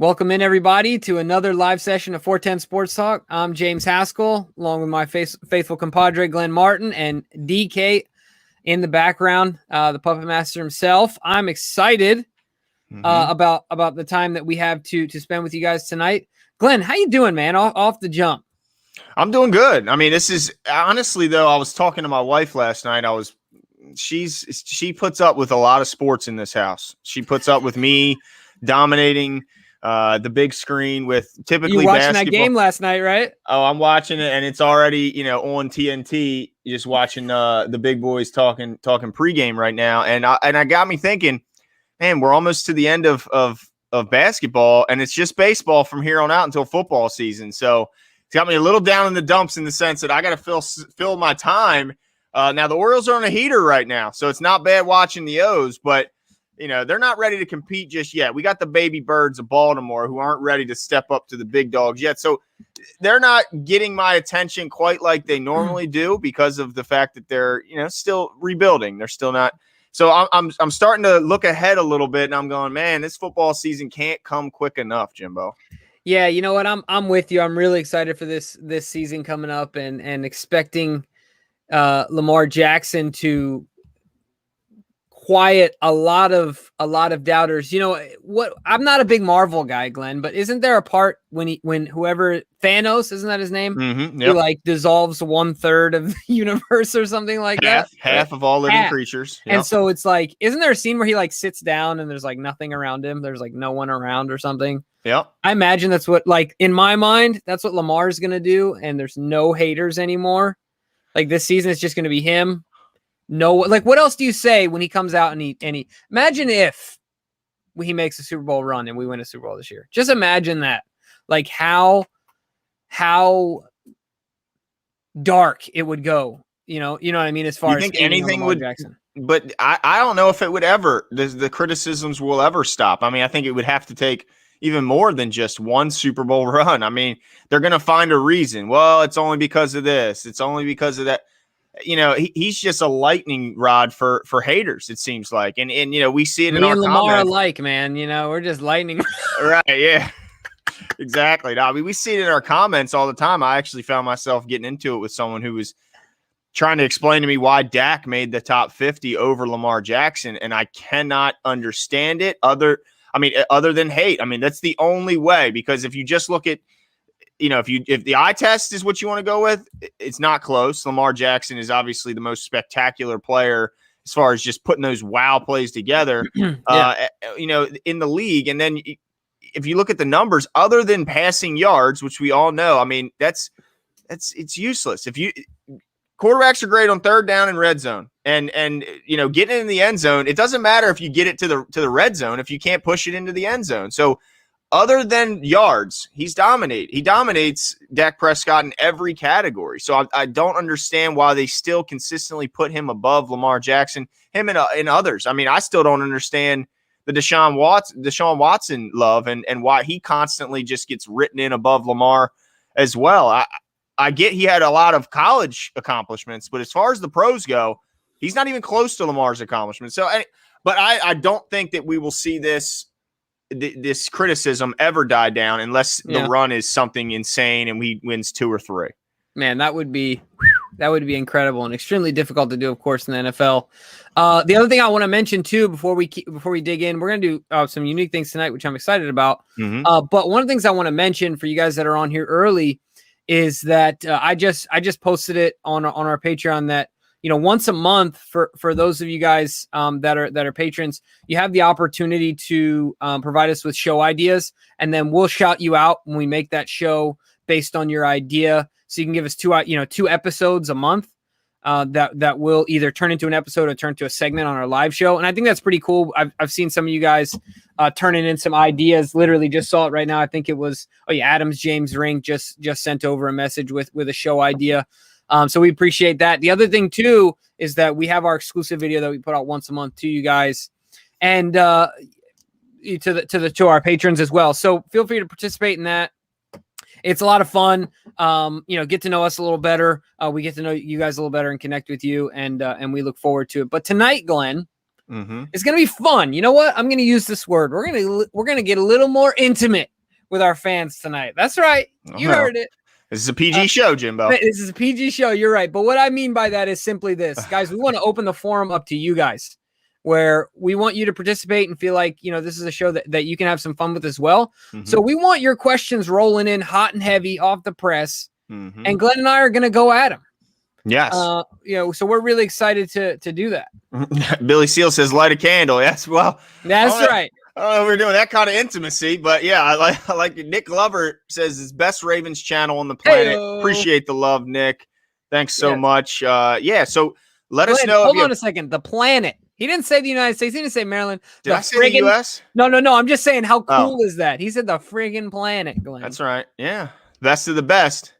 Welcome in, everybody, to another live session of 410 Sports Talk. I'm James Haskell, along with my faithful compadre, Glenn Martin, and DK in the background, the Puppet Master himself. I'm excited about the time that we have to spend with you guys tonight. Glenn, how you doing, man, off the jump? I'm doing good. I mean, this is honestly, though, I was talking to my wife last night. She puts up with a lot of sports in this house. She puts up with me dominating the big screen with typically you watching basketball. That game last night, right? Oh, I'm watching it, and it's already on TNT. Just watching the big boys talking pregame right now, and I got me thinking, man, we're almost to the end of basketball, and it's just baseball from here on out until football season. So it's got me a little down in the dumps in the sense that I got to fill my time. Now the Orioles are on a heater right now, so it's not bad watching the O's, but they're not ready to compete just yet. We got the baby birds of Baltimore who aren't ready to step up to the big dogs yet. So they're not getting my attention quite like they normally do because of the fact that they're, still rebuilding. They're still not. So I'm starting to look ahead a little bit, and I'm going, man, this football season can't come quick enough, Jimbo. Yeah, you know what? I'm with you. I'm really excited for this season coming up and expecting Lamar Jackson to quiet a lot of doubters. What? I'm not a big Marvel guy, Glenn, but isn't there a part when whoever Thanos, isn't that his name? Mm-hmm, yep. He dissolves 1/3 of the universe or something like that. Half of all living creatures. Yep. And so it's like, isn't there a scene where he sits down and there's nothing around him? There's no one around or something. Yep. I imagine that's what, in my mind, that's what Lamar's gonna do, and there's no haters anymore. This season it's just gonna be him. No, what else do you say when he comes out and he imagine if he makes a Super Bowl run and we win a Super Bowl this year? Just imagine that, how dark it would go. You know what I mean? As far as anything would, Jackson. But I don't know if it would ever. The criticisms will ever stop. I mean, I think it would have to take even more than just one Super Bowl run. I mean, they're going to find a reason. Well, it's only because of this. It's only because of that. He's just a lightning rod for haters, it seems like. And we see it in our Lamar comments. alike, man. We're just lightning. Right, yeah. Exactly. I mean, we see it in our comments all the time. I actually found myself getting into it with someone who was trying to explain to me why Dak made the top 50 over Lamar Jackson, and I cannot understand it other than hate. I mean, that's the only way, because if you just look at if the eye test is what you want to go with, it's not close. Lamar Jackson is obviously the most spectacular player as far as just putting those wow plays together, in the league. And then if you look at the numbers, other than passing yards, which we all know, I mean, it's useless. Quarterbacks are great on third down and red zone, and getting in the end zone, it doesn't matter if you get it to the red zone if you can't push it into the end zone. So other than yards, he dominates Dak Prescott in every category. So I don't understand why they still consistently put him above Lamar Jackson, him and others. I mean, I still don't understand the Deshaun Watson love and why he constantly just gets written in above Lamar as well. I get he had a lot of college accomplishments, but as far as the pros go, he's not even close to Lamar's accomplishments. So, but I don't think that we will see this criticism ever die down unless the run is something insane and we wins 2 or 3. Man, that would be incredible and extremely difficult to do, of course, in the NFL. The other thing I want to mention too, before we dig in, we're going to do some unique things tonight, which I'm excited about. But one of the things I want to mention for you guys that are on here early is that I just posted it on our Patreon that, once a month for those of you guys that are patrons, you have the opportunity to provide us with show ideas, and then we'll shout you out when we make that show based on your idea. So you can give us 2 episodes a month that will either turn into an episode or turn to a segment on our live show. And I think that's pretty cool. I've seen some of you guys turning in some ideas. Literally just saw it right now. I think it was Adams James Ring just sent over a message with a show idea. So we appreciate that. The other thing too is that we have our exclusive video that we put out once a month to you guys, and to our patrons as well. So feel free to participate in that. It's a lot of fun. Get to know us a little better. We get to know you guys a little better and connect with you, and we look forward to it. But tonight, Glenn, it's going to be fun. You know what? I'm going to use this word. We're going to get a little more intimate with our fans tonight. That's right. You heard it. This is a PG show, Jimbo. This is a PG show. You're right. But what I mean by that is simply this, guys. We want to open the forum up to you guys, where we want you to participate and feel like, this is a show that you can have some fun with as well. Mm-hmm. So we want your questions rolling in hot and heavy off the press. Mm-hmm. And Glenn and I are going to go at them. Yes. So we're really excited to do that. Billy Seal says, light a candle. Yes. Well, that's right. We're doing that kind of intimacy, but yeah, I like Nick Glover says it's best Ravens channel on the planet. Hey-o. Appreciate the love, Nick. Thanks so much. So let us know. Hold on a second. The planet. He didn't say the United States. He didn't say Maryland. Did I say the U.S.? No. I'm just saying, how cool is that? He said the friggin' planet, Glenn. That's right. Yeah. Best of the best.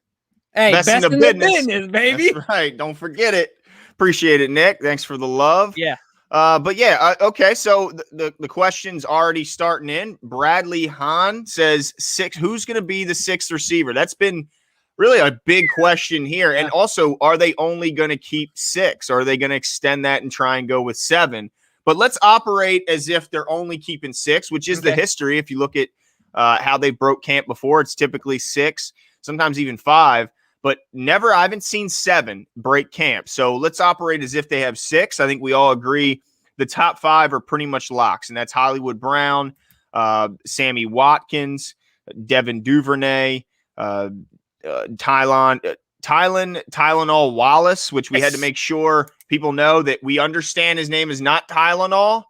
Hey, best in the business, baby. That's right. Don't forget it. Appreciate it, Nick. Thanks for the love. Yeah. Okay. So the question's already starting in. Bradley Hahn says who's going to be the sixth receiver? That's been really a big question here. Yeah. And also, are they only going to keep 6? Or are they going to extend that and try and go with 7? But let's operate as if they're only keeping 6, which is the history. If you look at how they broke camp before, it's typically 6, sometimes even 5. But I haven't seen 7 break camp. So let's operate as if they have 6. I think we all agree the top 5 are pretty much locks, and that's Hollywood Brown, Sammy Watkins, Devin Duvernay, Tylenol Wallace, which we had to make sure people know that we understand his name is not Tylenol.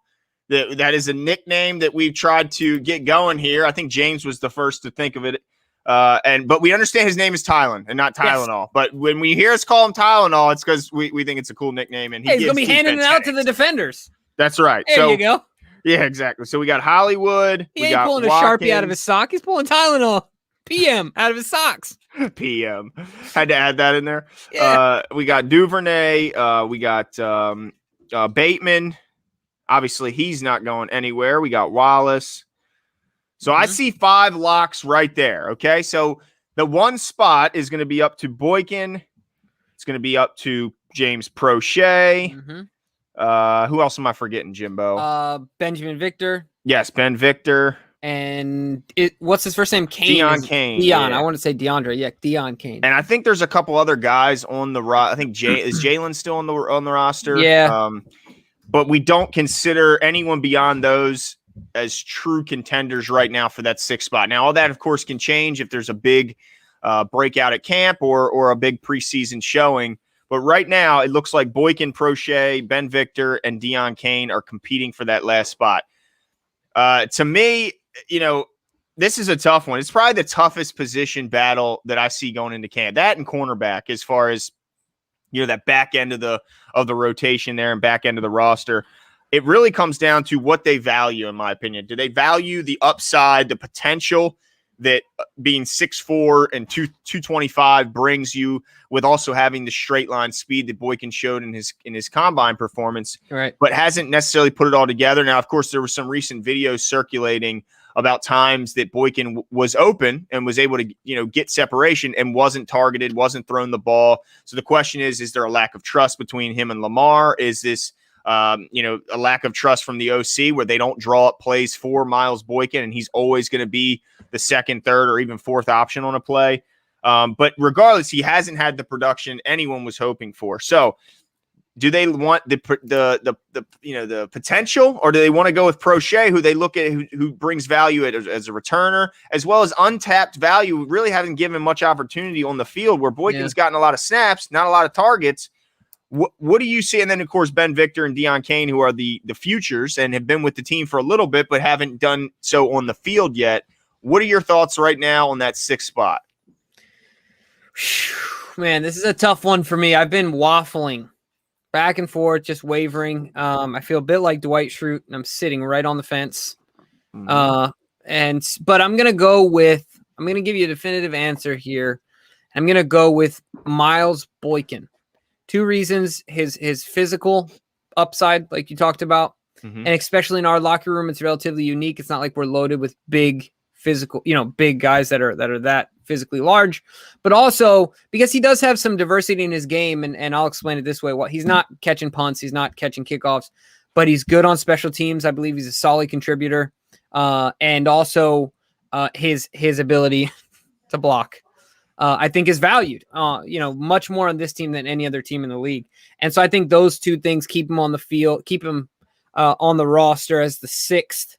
That is a nickname that we've tried to get going here. I think James was the first to think of it. But we understand his name is Tylen and not Tylenol. Yes. But when we hear us call him Tylenol, it's because we think it's a cool nickname. And he's going to be handing it out to the defenders. That's right. There you go. Yeah, exactly. So we got Hollywood. He ain't pulling Watkins. A Sharpie out of his sock. He's pulling Tylenol PM out of his socks. PM. Had to add that in there. Yeah. We got Duvernay. We got Bateman. Obviously, he's not going anywhere. We got Wallace. So I see 5 locks right there. Okay. So the one spot is going to be up to Boykin. It's going to be up to James Prochet. Who else am I forgetting, Jimbo? Benjamin Victor. Yes, Ben Victor. And what's his first name? Deion Kane. Deion. Yeah. I want to say DeAndre. Yeah, Deion Kane. And I think there's a couple other guys on the roster. I think is Jalen still on the roster? Yeah. But we don't consider anyone beyond those as true contenders right now for that 6th spot. Now, all that, of course, can change if there's a big breakout at camp or a big preseason showing. But right now, it looks like Boykin, Prochet, Ben Victor, and Deion Kane are competing for that last spot. To me, this is a tough one. It's probably the toughest position battle that I see going into camp. That and cornerback, as far as that back end of the rotation there and back end of the roster. It really comes down to what they value, in my opinion. Do they value the upside, the potential that being 6'4" and 225 brings you, with also having the straight line speed that Boykin showed in his combine performance, right? But hasn't necessarily put it all together. Now, of course, there were some recent videos circulating about times that Boykin was open and was able to, get separation and wasn't targeted, wasn't thrown the ball. So the question is there a lack of trust between him and Lamar? Is this a lack of trust from the OC where they don't draw up plays for Miles Boykin and he's always going to be the 2nd, 3rd, or even 4th option on a play? But regardless, he hasn't had the production anyone was hoping for. So do they want the potential, or do they want to go with Prochet, who they look at, who brings value as a returner, as well as untapped value, really haven't given much opportunity on the field, where Boykin's gotten a lot of snaps, not a lot of targets. What do you see? And then, of course, Ben Victor and Deion Kane, who are the futures and have been with the team for a little bit, but haven't done so on the field yet. What are your thoughts right now on that 6th spot? Man, this is a tough one for me. I've been waffling back and forth, just wavering. I feel a bit like Dwight Schrute, and I'm sitting right on the fence. But I'm going to give you a definitive answer here. I'm going to go with Miles Boykin. 2 reasons: his physical upside, like you talked about, and especially in our locker room, it's relatively unique. It's not like we're loaded with big physical, big guys that are that physically large, but also because he does have some diversity in his game. And I'll explain it this way. He's not catching punts. He's not catching kickoffs, but he's good on special teams. I believe he's a solid contributor. And also his ability to block, I think is valued, much more on this team than any other team in the league. And so I think those two things keep him on the field, keep him on the roster as the sixth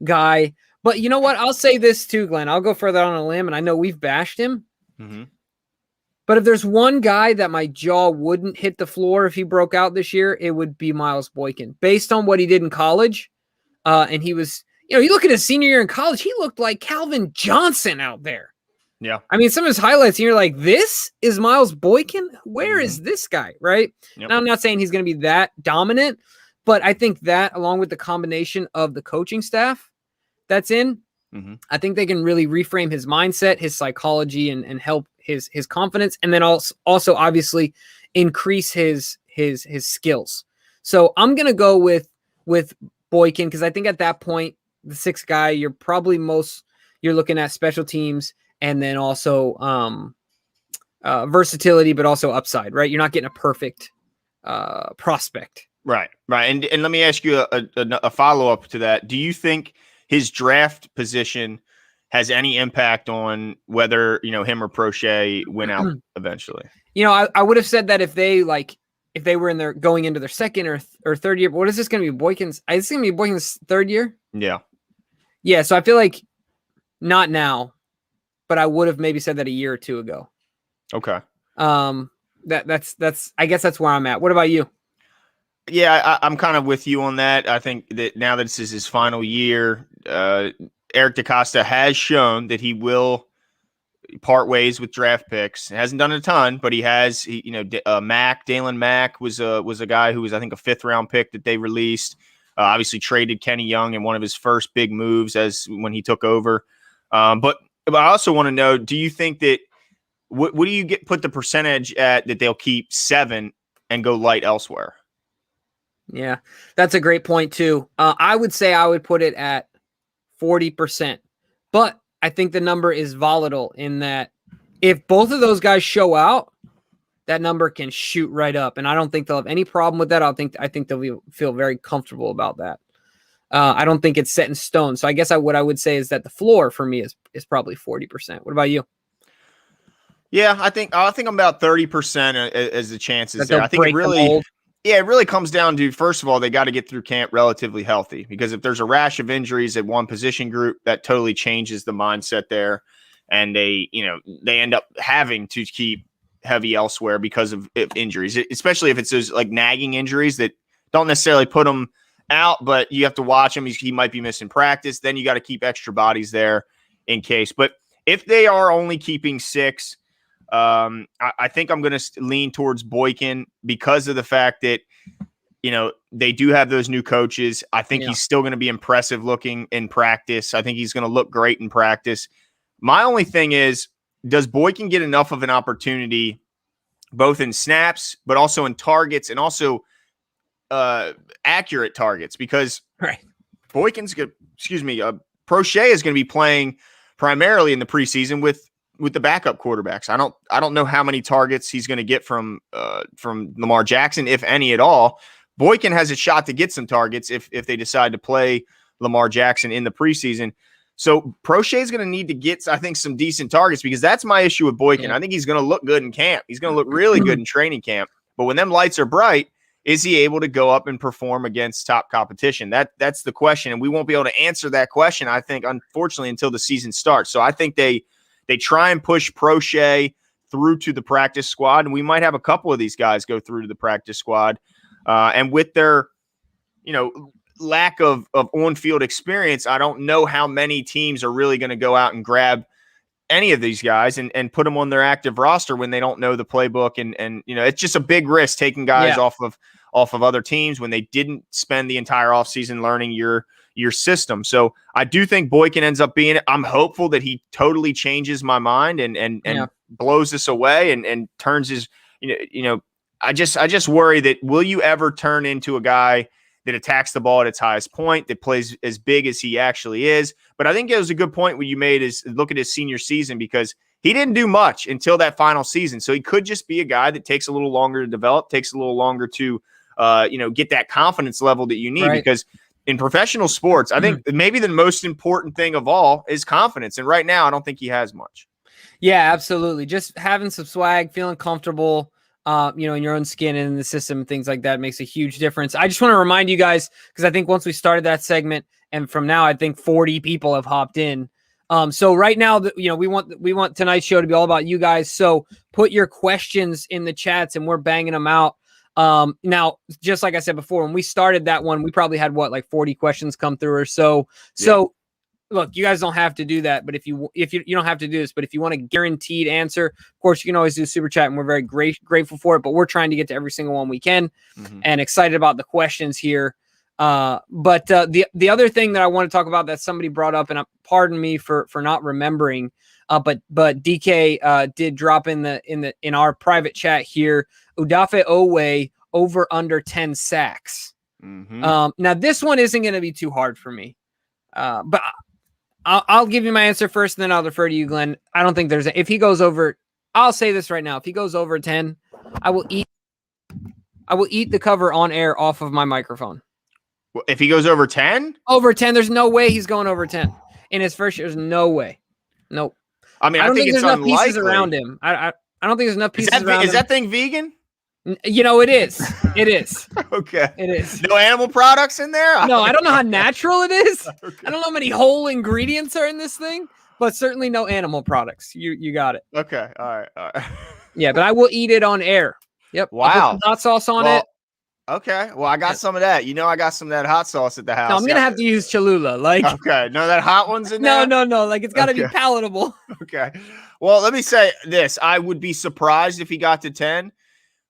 guy. But you know what? I'll say this too, Glenn. I'll go further on a limb, and I know we've bashed him. Mm-hmm. But if there's one guy that my jaw wouldn't hit the floor if he broke out this year, it would be Miles Boykin. Based on what he did in college, and he was, you look at his senior year in college, he looked like Calvin Johnson out there. Yeah. I mean, some of his highlights, and you're like, this is Miles Boykin? Where is this guy, right? Yep. Now, I'm not saying he's going to be that dominant, but I think that, along with the combination of the coaching staff that's in, I think they can really reframe his mindset, his psychology, and help his confidence, and then also obviously increase his skills. So I'm gonna go with Boykin, because I think at that point, the sixth guy, you're looking at special teams, and then also versatility, but also upside, right? You're not getting a perfect prospect. Right. And let me ask you a follow-up to that. Do you think his draft position has any impact on whether, him or Prochet win out eventually? I would have said that if they were going into their second or third year. But what is this going to be? Boykin's? It's going to be Boykin's third year. Yeah. So I feel like not now, but I would have maybe said that a year or two ago. Okay. That's I guess that's where I'm at. What about you? Yeah, I'm kind of with you on that. I think that now that this is his final year, Eric DaCosta has shown that he will part ways with draft picks. He hasn't done a ton, but he has. Dalen Mack was a guy who was, I think, a 5th round pick that they released. Obviously traded Kenny Young in one of his first big moves when he took over. But I also want to know: do you think that what do you put the percentage at that they'll keep 7 and go light elsewhere? Yeah, that's a great point too. I would say I would put it at 40%, but I think the number is volatile in that if both of those guys show out, that number can shoot right up, and I don't think they'll have any problem with that. I think they'll feel very comfortable about that. I don't think it's set in stone. So I guess what I would say is that the floor for me is probably 40%. What about you? Yeah, I think I'm about 30% as the chances there. I think it really comes down to, first of all, they got to get through camp relatively healthy, because if there's a rash of injuries at one position group, that totally changes the mindset there. And they end up having to keep heavy elsewhere because of injuries, especially if it's those like nagging injuries that don't necessarily put them out, but you have to watch him. He might be missing practice. Then you got to keep extra bodies there in case. But if they are only keeping 6, I think I'm going to lean towards Boykin because of the fact that, they do have those new coaches. I think he's still going to be impressive looking in practice. I think he's going to look great in practice. My only thing is, does Boykin get enough of an opportunity, both in snaps, but also in targets, and also accurate targets? Because Boykin's good. Prochet is going to be playing primarily in the preseason with the backup quarterbacks. I don't know how many targets he's going to get from Lamar Jackson, if any at all. Boykin has a shot to get some targets if they decide to play Lamar Jackson in the preseason. So Prochet is going to need to get, I think, some decent targets, because that's my issue with Boykin. Yeah. I think he's going to look good in camp. He's going to look really good in training camp. But when them lights are bright, is he able to go up and perform against top competition? That's the question, and we won't be able to answer that question, I think, unfortunately, until the season starts. So I think they try and push Prochet through to the practice squad, and we might have a couple of these guys go through to the practice squad. And with their, lack of on-field experience, I don't know how many teams are really going to go out and grab any of these guys and put them on their active roster when they don't know the playbook. And it's just a big risk taking guys off of other teams when they didn't spend the entire offseason learning your system. So I do think Boykin ends up being it. I'm hopeful that he totally changes my mind and blows this away and turns his, I just worry that, will you ever turn into a guy that attacks the ball at its highest point, that plays as big as he actually is? But I think it was a good point what you made, is look at his senior season, because he didn't do much until that final season. So he could just be a guy that takes a little longer to develop, takes a little longer to, get that confidence level that you need, because in professional sports, I think maybe the most important thing of all is confidence. And right now, I don't think he has much. Yeah, absolutely. Just having some swag, feeling comfortable, in your own skin and in the system, things like that makes a huge difference. I just want to remind you guys, because I think once we started that segment, and from now, I think 40 people have hopped in. So right now, we want tonight's show to be all about you guys. So put your questions in the chats, and we're banging them out. Now, just like I said before, when we started that one, we probably had like 40 questions come through or so. So look, you guys don't have to do that, but if you don't have to do this, but if you want a guaranteed answer, of course, you can always do super chat, and we're very grateful for it, but we're trying to get to every single one we can, and excited about the questions here. But the other thing that I want to talk about that somebody brought up, and pardon me for not remembering, but DK did drop in our private chat here, Udafe Owe over under 10 sacks. Now this one isn't going to be too hard for me, but I'll give you my answer first, and then I'll defer to you, Glenn. I don't think if he goes over, I'll say this right now, if he goes over 10, I will eat the cover on air off of my microphone. If he goes over 10? Over 10, there's no way he's going over 10. In his first year, there's no way. Nope. I mean, I don't think there's enough pieces around him. I don't think there's enough pieces around him. Is that thing vegan? It is. It is. Okay. It is. No animal products in there? No, I don't know how natural it is. Okay. I don't know how many whole ingredients are in this thing, but certainly no animal products. You got it. Okay. All right. Yeah, but I will eat it on air. Yep. Wow. I'll put some hot sauce on it. Okay. Well, I got some of that. I got some of that hot sauce at the house. No, I'm going to have to use Cholula. Okay. No, that hot one's in there? No. Like, it's got to be palatable. Okay. Well, let me say this. I would be surprised if he got to 10,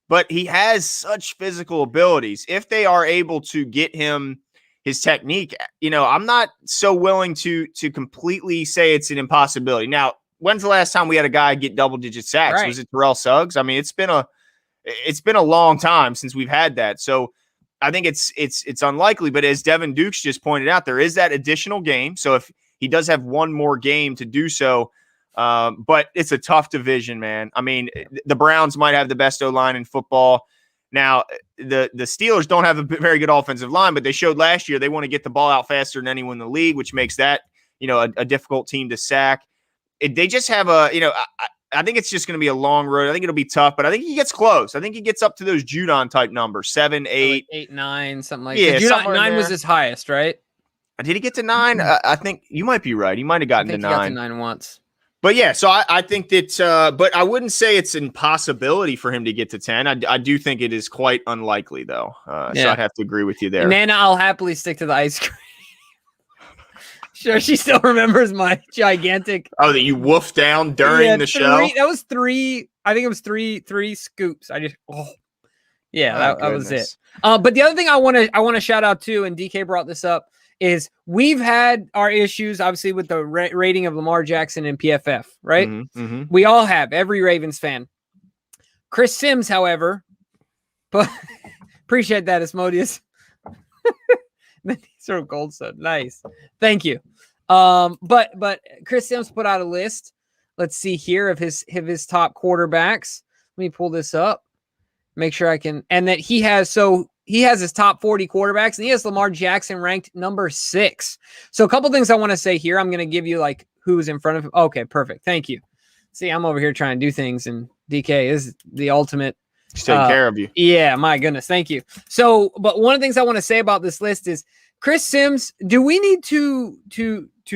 but he has such physical abilities. If they are able to get him his technique, I'm not so willing to completely say it's an impossibility. Now, when's the last time we had a guy get double-digit sacks? Right. Was it Terrell Suggs? I mean, it's been a long time since we've had that. So I think it's unlikely. But as Devin Dukes just pointed out, there is that additional game. So if he does have one more game to do so, but it's a tough division, man. I mean, the Browns might have the best O-line in football. Now, the Steelers don't have a very good offensive line, but they showed last year they want to get the ball out faster than anyone in the league, which makes that, a difficult team to sack. They just have I think it's just going to be a long road. I think it'll be tough, but I think he gets close. I think he gets up to those Judon type numbers, 7, 8, like 8, 9, something like that. Yeah, 9 was his highest, right? Did he get to 9? I think you might be right. He might have gotten to 9. He got to 9 once. But yeah, so I think that, but I wouldn't say it's an impossibility for him to get to 10. I do think it is quite unlikely, though. So I'd have to agree with you there. And then I'll happily stick to the ice cream. Sure, she still remembers my gigantic. Oh, that you woofed down during the show? That was 3. I think it was three scoops. That was it. But the other thing I want to shout out to, and DK brought this up, is we've had our issues, obviously, with the rating of Lamar Jackson in PFF, right? Mm-hmm. We all have, every Ravens fan. Chris Sims, however, but appreciate that, Asmodeus. Sort of gold stud. Nice. Thank you. But Chris Sims put out a list. Let's see here of his top quarterbacks. Let me pull this up. Make sure I can. And that he has his top 40 quarterbacks, and he has Lamar Jackson ranked number 6. So a couple things I want to say here. I'm going to give you like who's in front of him. Okay, perfect. Thank you. See, I'm over here trying to do things, and DK is the ultimate. He's taking care of you. Yeah, my goodness. Thank you. So, but one of the things I want to say about this list is Chris Sims, do we need to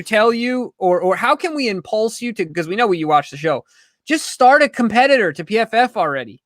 tell you, or how can we impulse you to, because we know you watch the show, just start a competitor to PFF already.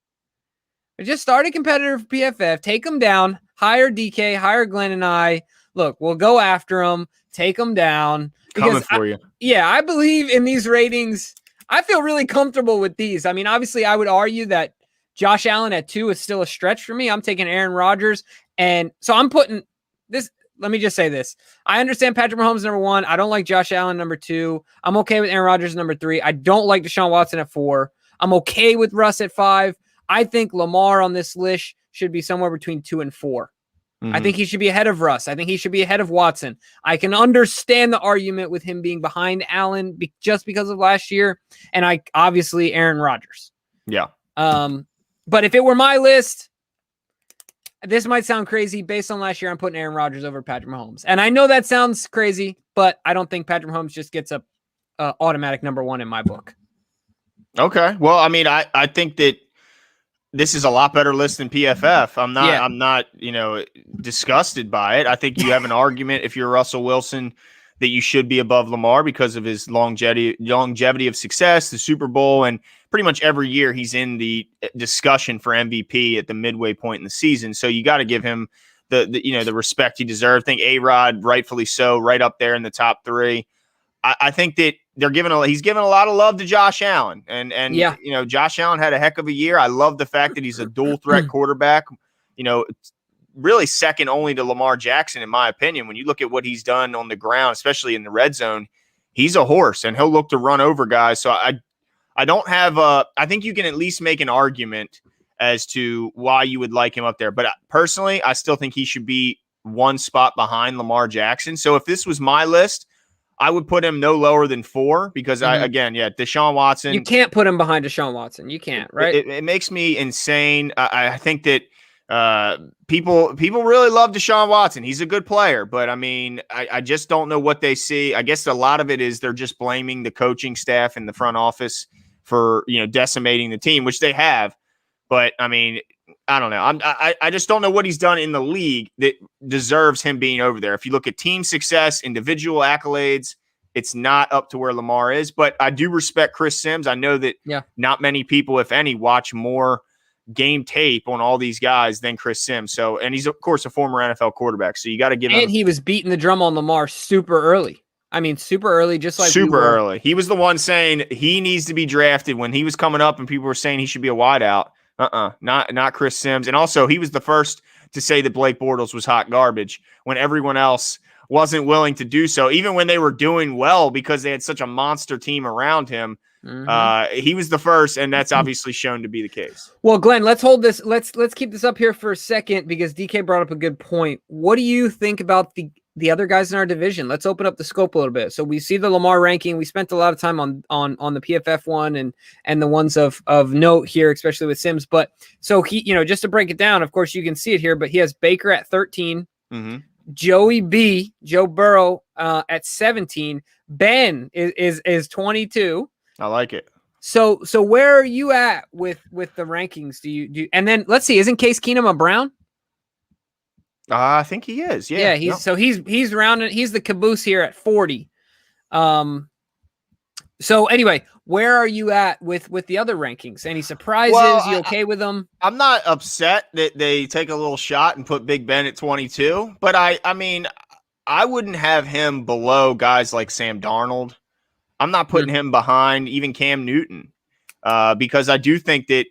Just start a competitor for PFF, take them down, hire DK, hire Glenn and I. Look, we'll go after them, take them down. Coming for you. Yeah, I believe in these ratings. I feel really comfortable with these. I mean, obviously, I would argue that Josh Allen at 2 is still a stretch for me. I'm taking Aaron Rodgers. And so I'm putting this. Let me just say this. I understand Patrick Mahomes number 1. I don't like Josh Allen number 2. I'm okay with Aaron Rodgers number 3. I don't like Deshaun Watson at 4. I'm okay with Russ at 5. I think Lamar on this list should be somewhere between 2 and 4. Mm-hmm. I think he should be ahead of Russ. I think he should be ahead of Watson. I can understand the argument with him being behind Allen just because of last year. And obviously Aaron Rodgers. Yeah. But if it were my list, this might sound crazy. Based on last year, I'm putting Aaron Rodgers over Patrick Mahomes. And I know that sounds crazy, but I don't think Patrick Mahomes just gets a automatic number one in my book. Okay. Well, I mean, I think that this is a lot better list than PFF. I'm not, disgusted by it. I think you have an argument if you're Russell Wilson that you should be above Lamar because of his longevity of success, the Super Bowl, and pretty much every year he's in the discussion for MVP at the midway point in the season. So you got to give him the respect he deserves. I think A-Rod, rightfully so, right up there in the top three. I think that he's giving a lot of love to Josh Allen, and Josh Allen had a heck of a year. I love the fact that he's a dual threat quarterback. Really second only to Lamar Jackson, in my opinion. When you look at what he's done on the ground, especially in the red zone, he's a horse, and he'll look to run over guys. So I don't have I think you can at least make an argument as to why you would like him up there. But personally, I still think he should be one spot behind Lamar Jackson. So if this was my list, I would put him no lower than 4 because Deshaun Watson. You can't put him behind Deshaun Watson. You can't, right? It makes me insane. I think that people really love Deshaun Watson. He's a good player, but I mean, I just don't know what they see. I guess a lot of it is they're just blaming the coaching staff and the front office for decimating the team, which they have. But I mean, I don't know. I just don't know what he's done in the league that deserves him being over there. If you look at team success, individual accolades, it's not up to where Lamar is. But I do respect Chris Sims. I know that not many people, if any, watch more game tape on all these guys than Chris Sims. So, and he's of course a former NFL quarterback. So you got to give him. And he was beating the drum on Lamar super early. I mean, super early, just like super early. He was the one saying he needs to be drafted when he was coming up, and people were saying he should be a wideout. Not Chris Sims. And also, he was the first to say that Blake Bortles was hot garbage when everyone else wasn't willing to do so, even when they were doing well because they had such a monster team around him. He was the first, and that's obviously shown to be the case. Well, Glenn, let's hold this. Let's keep this up here for a second because DK brought up a good point. What do you think about the other guys in our division? Let's open up the scope a little bit. So we see the Lamar ranking. We spent a lot of time on the PFF one and the ones of note here, especially with Sims. But so he, just to break it down, of course you can see it here, but he has Baker at 13, Joe Burrow at 17. Ben is 22. I like it. So where are you at with the rankings? Do you and then let's see, isn't Case Keenum a Brown? I think he is. Yeah. He's rounding. He's the caboose here at 40. So anyway, where are you at with the other rankings? Any surprises? Well, you okay with them? I'm not upset that they take a little shot and put Big Ben at 22, but I mean, I wouldn't have him below guys like Sam Darnold. I'm not putting him behind even Cam Newton because I do think that,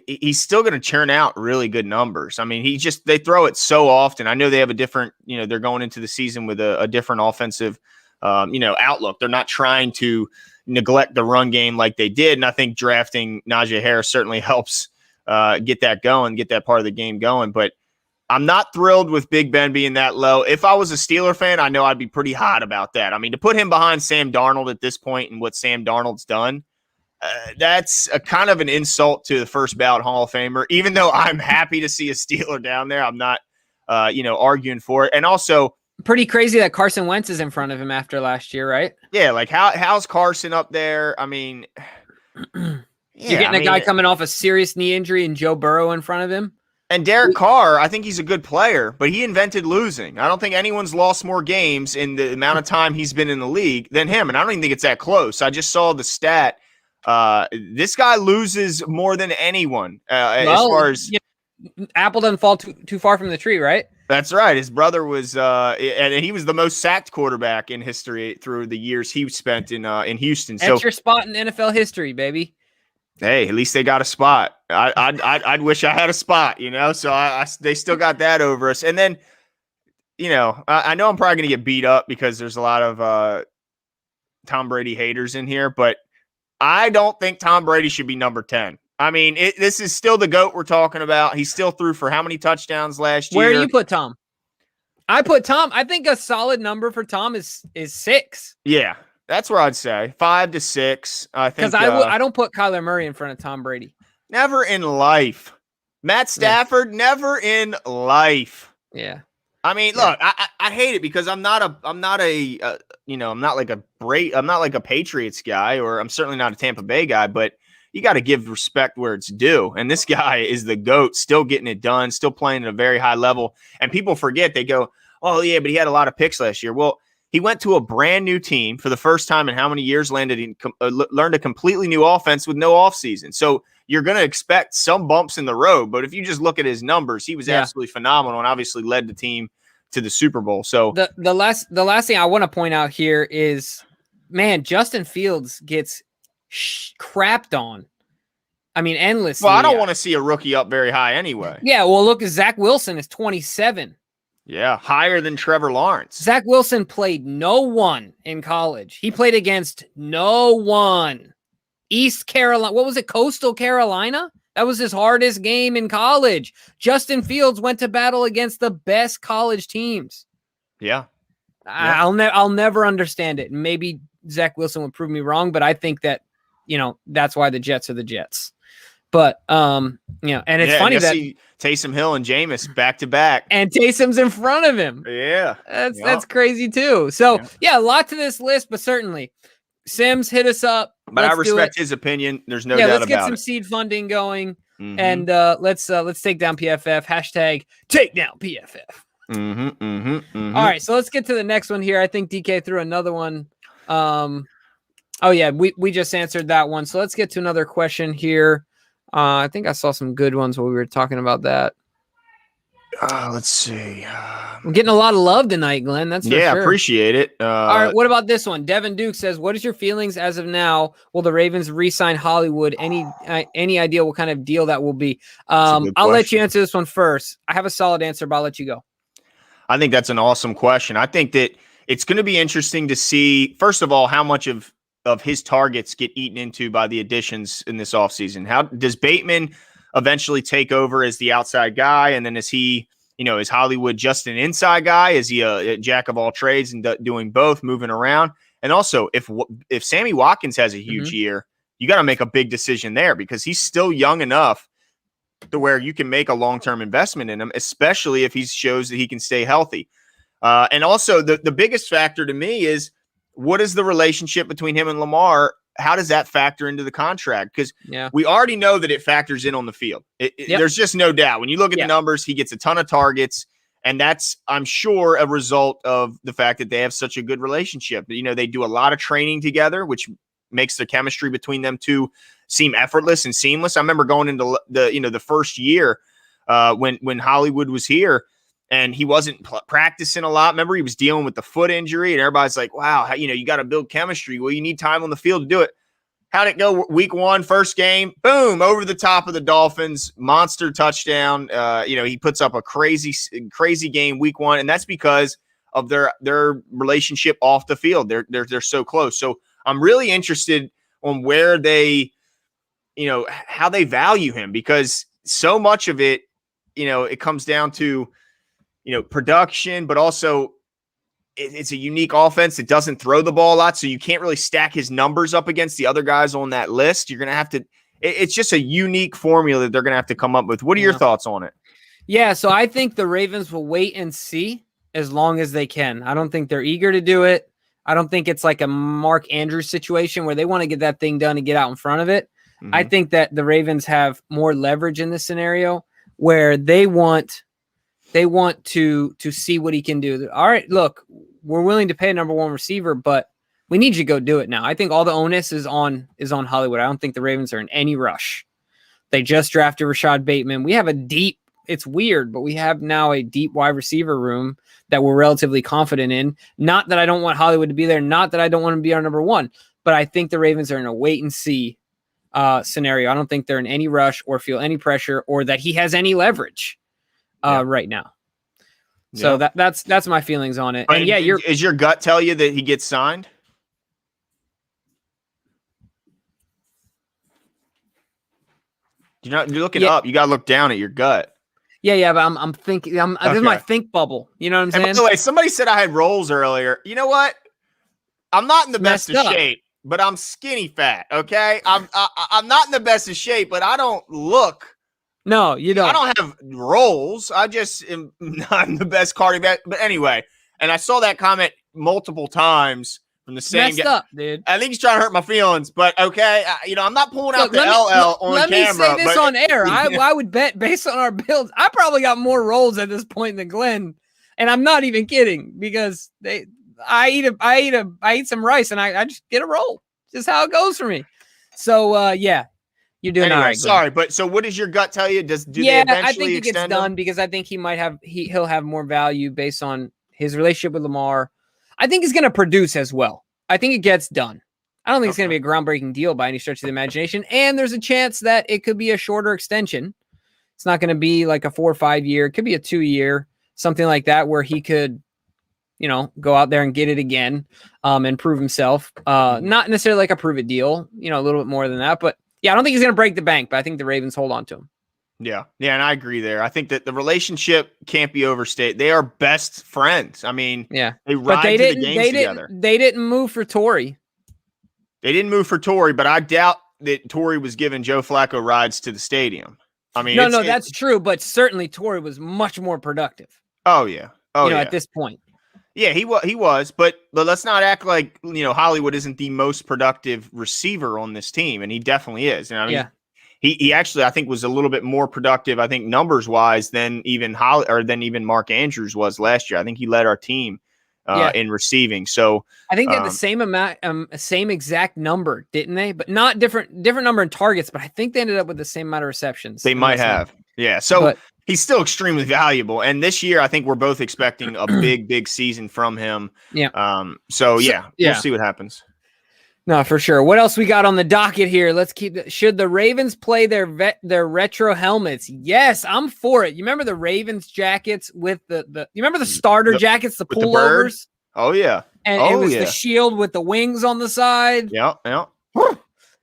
he's still going to churn out really good numbers. I mean, they throw it so often. I know they have a different, they're going into the season with a different offensive, outlook. They're not trying to neglect the run game like they did. And I think drafting Najee Harris certainly helps get that going, get that part of the game going. But I'm not thrilled with Big Ben being that low. If I was a Steeler fan, I know I'd be pretty hot about that. I mean, to put him behind Sam Darnold at this point and what Sam Darnold's done, that's a kind of an insult to the first ballot Hall of Famer. Even though I'm happy to see a Steeler down there, I'm not, arguing for it. And also, pretty crazy that Carson Wentz is in front of him after last year, right? Yeah, like how's Carson up there? I mean, you're getting a guy coming off a serious knee injury and Joe Burrow in front of him. And Derek Carr, I think he's a good player, but he invented losing. I don't think anyone's lost more games in the amount of time he's been in the league than him, and I don't even think it's that close. I just saw the stat. This guy loses more than anyone as far as apple doesn't fall too far from the tree, right? That's right. His brother was, and he was the most sacked quarterback in history through the years he spent in Houston. That's your spot in NFL history, baby. Hey, at least they got a spot. I'd wish I had a spot, So they still got that over us. And then, I know I'm probably going to get beat up because there's a lot of Tom Brady haters in here, but I don't think Tom Brady should be number 10. I mean, this is still the GOAT we're talking about. He still threw for how many touchdowns last year? Where do you put Tom? I put Tom. I think a solid number for Tom is 6. Yeah, that's where I'd say 5 to 6. I think because I don't put Kyler Murray in front of Tom Brady. Never in life. Matt Stafford, never in life. Yeah. I mean, look, I hate it because I'm not like a Patriots guy, or I'm certainly not a Tampa Bay guy, but you got to give respect where it's due. And this guy is the GOAT, still getting it done, still playing at a very high level. And people forget, they go, oh yeah, but he had a lot of picks last year. Well, he went to a brand new team for the first time in how many years, learned a completely new offense with no offseason. So you're going to expect some bumps in the road. But if you just look at his numbers, he was absolutely phenomenal and obviously led the team to the Super Bowl. So the last thing I want to point out here is, man, Justin Fields gets crapped on. I mean, endlessly. Well, I don't want to see a rookie up very high anyway. Yeah, well, look, Zach Wilson is 27. Yeah, higher than Trevor Lawrence. Zach Wilson played no one in college. He played against no one. East Carolina, what was it, Coastal Carolina? That was his hardest game in college. Justin Fields went to battle against the best college teams. Yeah. I'll never understand it. Maybe Zach Wilson would prove me wrong, but I think that, that's why the Jets are the Jets. But, and it's funny that Taysom Hill and Jameis back to back, and Taysom's in front of him. Yeah. That's crazy too. So a lot to this list, but certainly Sims, hit us up. But I respect his opinion. There's no doubt about it. Let's get some seed funding going, and let's take down PFF. Hashtag take down PFF. All right, so let's get to the next one here. I think DK threw another one. We just answered that one. So let's get to another question here. I think I saw some good ones while we were talking about that. Let's see. I'm getting a lot of love tonight, Glenn. That's for sure. I appreciate it. All right, what about this one? Devin Duke says, what is your feelings as of now? Will the Ravens re-sign Hollywood? Any idea what kind of deal that will be? I'll let you answer this one first. I have a solid answer, but I'll let you go. I think that's an awesome question. I think that it's going to be interesting to see, first of all, how much of his targets get eaten into by the additions in this offseason. How does Bateman eventually take over as the outside guy? And then is he, is Hollywood just an inside guy? Is he a jack of all trades and doing both, moving around? And also, if Sammy Watkins has a huge year, you got to make a big decision there because he's still young enough to where you can make a long-term investment in him, especially if he shows that he can stay healthy. And also, the biggest factor to me is, what is the relationship between him and Lamar? How does that factor into the contract? Because we already know that it factors in on the field. There's just no doubt. When you look at the numbers, he gets a ton of targets, and that's, I'm sure, a result of the fact that they have such a good relationship. They do a lot of training together, which makes the chemistry between them two seem effortless and seamless. I remember going into the first year when Hollywood was here, and he wasn't practicing a lot. Remember, he was dealing with the foot injury, and everybody's like, wow, you got to build chemistry. Well, you need time on the field to do it. How'd it go week one, first game? Boom, over the top of the Dolphins, monster touchdown. He puts up a crazy game week one, and that's because of their relationship off the field. They're so close. So I'm really interested on where they, how they value him, because so much of it, it comes down to, production, but also it's a unique offense that doesn't throw the ball a lot. So you can't really stack his numbers up against the other guys on that list. You're going to have to, it's just a unique formula that they're going to have to come up with. What are your thoughts on it? Yeah. So I think the Ravens will wait and see as long as they can. I don't think they're eager to do it. I don't think it's like a Mark Andrews situation where they want to get that thing done and get out in front of it. I think that the Ravens have more leverage in this scenario where they want to see what he can do. All right, look, we're willing to pay a number one receiver, but we need you to go do it now. I think all the onus is on Hollywood. I don't think the Ravens are in any rush. They just drafted Rashad Bateman. We have it's weird, but we have now a deep wide receiver room that we're relatively confident in. Not that I don't want Hollywood to be there, not that I don't want him to be our number one, but I think the Ravens are in a wait and see scenario. I don't think they're in any rush or feel any pressure or that he has any leverage right now. So that's my feelings on it. And is your gut tell you that he gets signed? You're looking up. You got to look down at your gut. Yeah, but I'm thinking. This is my think bubble. You know what I'm saying? And by the way, somebody said I had rolls earlier. You know what? I'm not in the best of shape, but I'm skinny fat. Okay, I'm not in the best of shape, but I don't look No, you don't. I don't have roles. I just am not the best quarterback. But anyway, and I saw that comment multiple times from the same Messed up, dude. I think he's trying to hurt my feelings, but okay. I'm not pulling out the LL on let camera. Let me say this but, on air. I would bet, based on our builds, I probably got more roles at this point than Glenn, and I'm not even kidding because I eat some rice and I just get a roll. Just how it goes for me. So yeah, you're doing anyway, all right. Sorry, but so what does your gut tell you? Do they eventually I think it gets done him? because I think he'll have more value based on his relationship with Lamar. I think he's going to produce as well. I think it gets done. I don't think it's going to be a groundbreaking deal by any stretch of the imagination. And there's a chance that it could be a shorter extension. It's not going to be like a 4 or 5 year. It could be a 2 year, something like that, where he could, go out there and get it again and prove himself. Not necessarily like a prove it deal, a little bit more than that. But yeah, I don't think he's going to break the bank, but I think the Ravens hold on to him. Yeah, and I agree there. I think that the relationship can't be overstated. They are best friends. I mean, they ride to the games together. They didn't move for Torrey. They didn't move for Torrey, but I doubt that Torrey was giving Joe Flacco rides to the stadium. I mean, no, that's true, but certainly Torrey was much more productive. Oh yeah, at this point. Yeah, he was, but let's not act like Hollywood isn't the most productive receiver on this team, and he definitely is. And I mean, he actually I think was a little bit more productive, I think numbers wise, than even Mark Andrews was last year. I think he led our team in receiving. So I think they had the same amount, same exact number, didn't they? But not different number in targets. But I think they ended up with the same amount of receptions. They might have, yeah. So he's still extremely valuable. And this year, I think we're both expecting a big season from him. Yeah. So we'll see what happens. No, for sure. What else we got on the docket here? Let's should the Ravens play their retro helmets? Yes, I'm for it. You remember the Ravens jackets with you remember the starter jackets, the pullovers? Oh yeah. And it was the shield with the wings on the side. Yeah.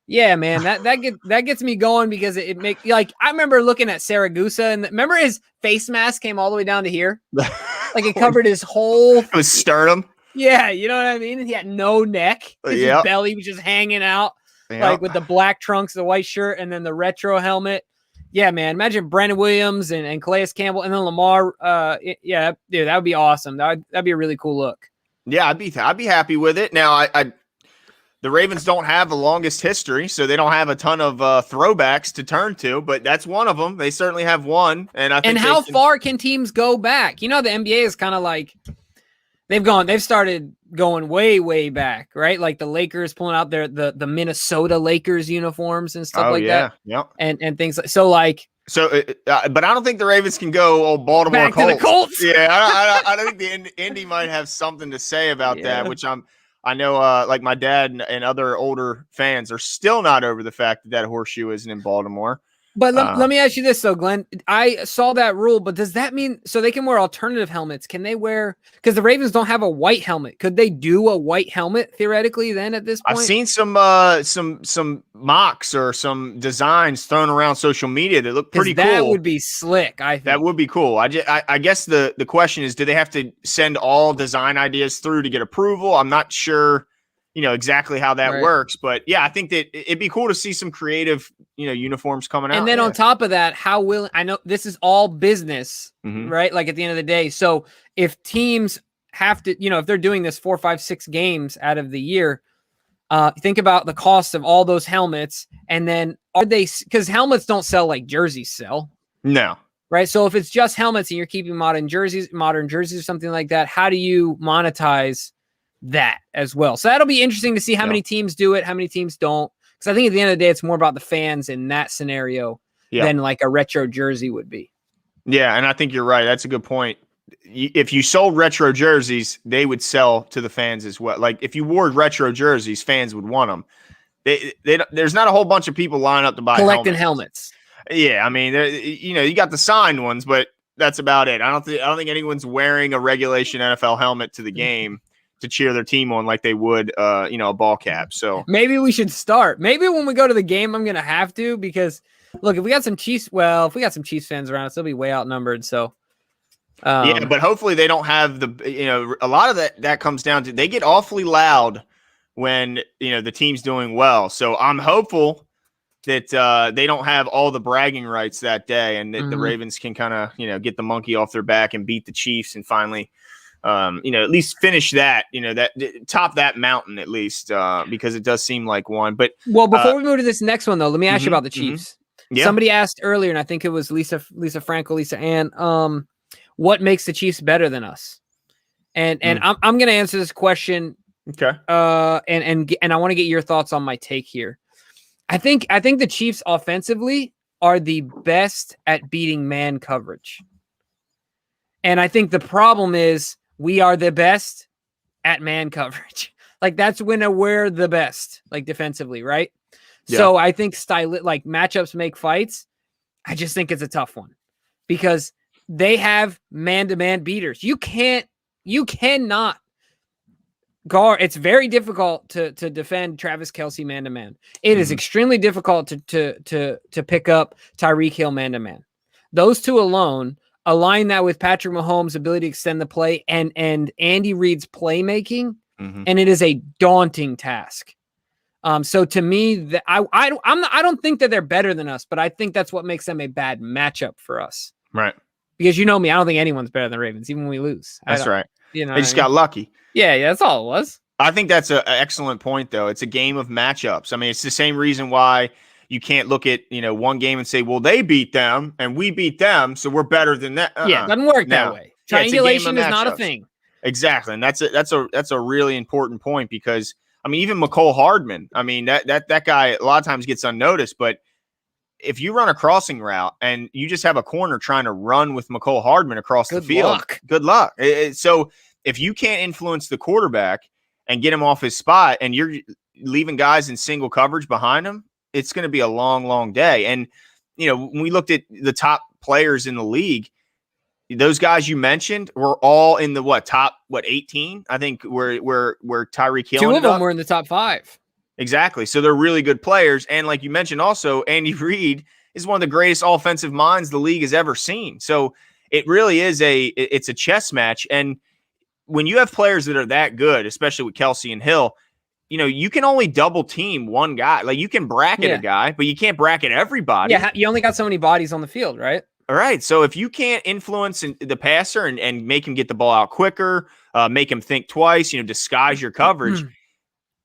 Yeah, man, that gets me going because it makes I remember looking at Saragusa and remember his face mask came all the way down to here, like it covered his whole. It was sternum. Yeah, you know what I mean? He had no neck. His belly was just hanging out, like with the black trunks, the white shirt, and then the retro helmet. Yeah, man. Imagine Brandon Williams and Calais Campbell, and then Lamar. Dude, that would be awesome. That'd be a really cool look. Yeah, I'd be happy with it. Now, the Ravens don't have the longest history, so they don't have a ton of throwbacks to turn to, but that's one of them. They certainly have one, and I think. And how far can teams go back? The NBA is kind of like. They've started going way back, right? Like the Lakers pulling out the Minnesota Lakers uniforms and stuff that. Yeah. And things like, but I don't think the Ravens can go old Baltimore back Colts. To the Colts. Yeah. I don't think the Indy might have something to say about that, which I know like my dad and other older fans are still not over the fact that horseshoe isn't in Baltimore. But let me ask you this, though, Glenn. I saw that rule, but does that mean so they can wear alternative helmets? Can they wear because the Ravens don't have a white helmet? Could they do a white helmet theoretically then at this point? I've seen some mocks or some designs thrown around social media that look pretty cool. That would be slick. I think that would be cool. I guess the question is, do they have to send all design ideas through to get approval? I'm not sure. Exactly how that works, but yeah, I think that it'd be cool to see some creative, uniforms coming out. And then on top of that, I know this is all business, right? Like at the end of the day. So if teams have to, if they're doing this 4, 5, 6 games out of the year, think about the cost of all those helmets. And then because helmets don't sell like jerseys sell. No. Right. So if it's just helmets and you're keeping modern jerseys or something like that, how do you monetize that as well? So that'll be interesting to see how many teams do it, how many teams don't. Because I think at the end of the day, it's more about the fans in that scenario than like a retro jersey would be. Yeah, and I think you're right. That's a good point. If you sold retro jerseys, they would sell to the fans as well. Like if you wore retro jerseys, fans would want them. There's not a whole bunch of people lining up to buy collecting helmets. Yeah, I mean, you got the signed ones, but that's about it. I don't think anyone's wearing a regulation NFL helmet to the game to cheer their team on like they would, a ball cap. So maybe we should start. Maybe when we go to the game, I'm gonna have to because look, if we got some Chiefs fans around us, they'll be way outnumbered. So but hopefully they don't have a lot of that comes down to they get awfully loud when the team's doing well. So I'm hopeful that they don't have all the bragging rights that day, and that the Ravens can kind of, get the monkey off their back and beat the Chiefs and finally, at least finish that, that top that mountain at least, because it does seem like one. But before we move to this next one, though, let me ask you about the Chiefs. Yeah. Somebody asked earlier, and I think it was Lisa Franco, Lisa Ann, what makes the Chiefs better than us? And I'm going to answer this question. Okay. And I want to get your thoughts on my take here. I think the Chiefs offensively are the best at beating man coverage. And I think the problem is we are the best at man coverage. Like that's when we're the best, like defensively, right? Yeah. So I think like matchups make fights. I just think it's a tough one because they have man-to-man beaters. You cannot guard. It's very difficult to defend Travis Kelce man-to-man. It is extremely difficult to pick up Tyreek Hill man-to-man. Those two alone, align that with Patrick Mahomes' ability to extend the play and Andy Reid's playmaking, and it is a daunting task. So to me, I don't think that they're better than us, but I think that's what makes them a bad matchup for us. Right. Because I don't think anyone's better than Ravens, even when we lose. That's right. They just got lucky. Yeah, that's all it was. I think that's an excellent point, though. It's a game of matchups. I mean, it's the same reason why you can't look at, one game and say, well, they beat them and we beat them, so we're better than that. Yeah, it doesn't work that way. Triangulation is not a thing. Exactly. And that's a really important point because, I mean, even McCole Hardman, I mean, that guy a lot of times gets unnoticed, but if you run a crossing route and you just have a corner trying to run with McCole Hardman across the field, good luck. So if you can't influence the quarterback and get him off his spot and you're leaving guys in single coverage behind him, it's going to be a long, long day. And, when we looked at the top players in the league, those guys you mentioned were all in the top 18, I think, where Tyreek Hill. Two of them were in the top 5. Exactly. So they're really good players. And like you mentioned also, Andy Reid is one of the greatest offensive minds the league has ever seen. So it really is it's a chess match. And when you have players that are that good, especially with Kelce and Hill, you can only double team one guy. Like you can bracket a guy, but you can't bracket everybody. Yeah. You only got so many bodies on the field, right? All right. So if you can't influence the passer and make him get the ball out quicker, make him think twice, disguise your coverage,